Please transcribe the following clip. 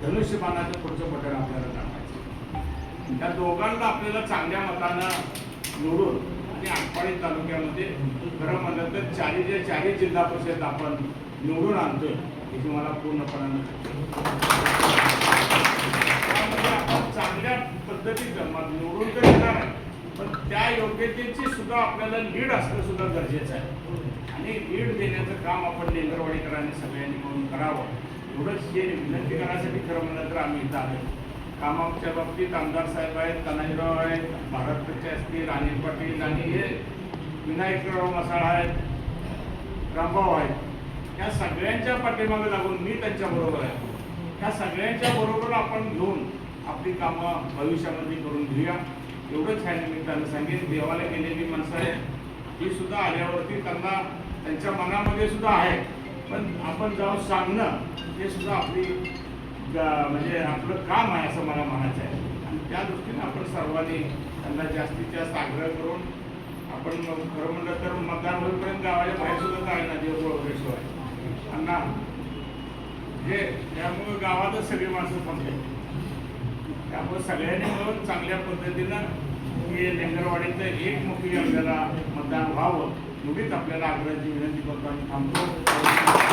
धनुष्यबाणाचं पुढचं बटन आपल्याला दाबायचं. त्या दोघांना आपल्याला चांगल्या मतानं निवडून आणि आटपाडी तालुक्यामध्ये खरं म्हणलं तर चारही जिल्हा परिषद आपण निवडून आणतोय याची मला पूर्णपणानं त्यामध्ये आपण चांगल्या पद्धतीचं मग निवडून तर येणार आहे, पण त्या योग्यतेची सुद्धा आपल्याला लीड असणं सुद्धा गरजेचं आहे. आणि लीड देण्याचं काम आपण लेंगरवाडीकरांनी सगळ्यांनी मिळून करावं एवढंच हे विनंती करण्यासाठी खरं म्हणलं तर आम्ही इथं आलो. कामाच्या बाबतीत आमदार साहेब आहेत, तानाजीराव आहेत, भारतचे असतील, अनिल पाटील आणि हे विनायकराव मसाळा आहेत, रामभाऊ आहेत, ह्या सगळ्यांच्या पाठीमागे लागून मी त्यांच्याबरोबर आहे. ह्या सगळ्यांच्या बरोबर आपण घेऊन आपली कामं भविष्यामध्ये करून घेऊया एवढंच ह्या निमित्तानं सांगेन. देवाला गेलेली माणसं आहेत ही सुद्धा आल्यावरती त्यांना त्यांच्या मनामध्ये सुद्धा आहे, पण आपण जाऊन सांगणं हे सुद्धा आपली म्हणजे आपलं काम आहे असं मला म्हणायचं आहे. आणि त्या दृष्टीने आपण सर्वांनी त्यांना जास्तीत जास्त आग्रह करून आपण खरं म्हणलं तर मतदान होईपर्यंत गावाच्या बाहेर सुद्धा जायला देवगुळ वगैरे शिवाय अण्णा हे त्यामुळं गावातच सगळी माणसं थांबले. त्यामुळे सगळ्यांनी मिळून चांगल्या पद्धतीनं हे लेंगरवाडीचं एकमुखी आपल्याला मतदान व्हावं एवढीच आपल्याला आग्रहाची विनंती करतो आणि थांबतो.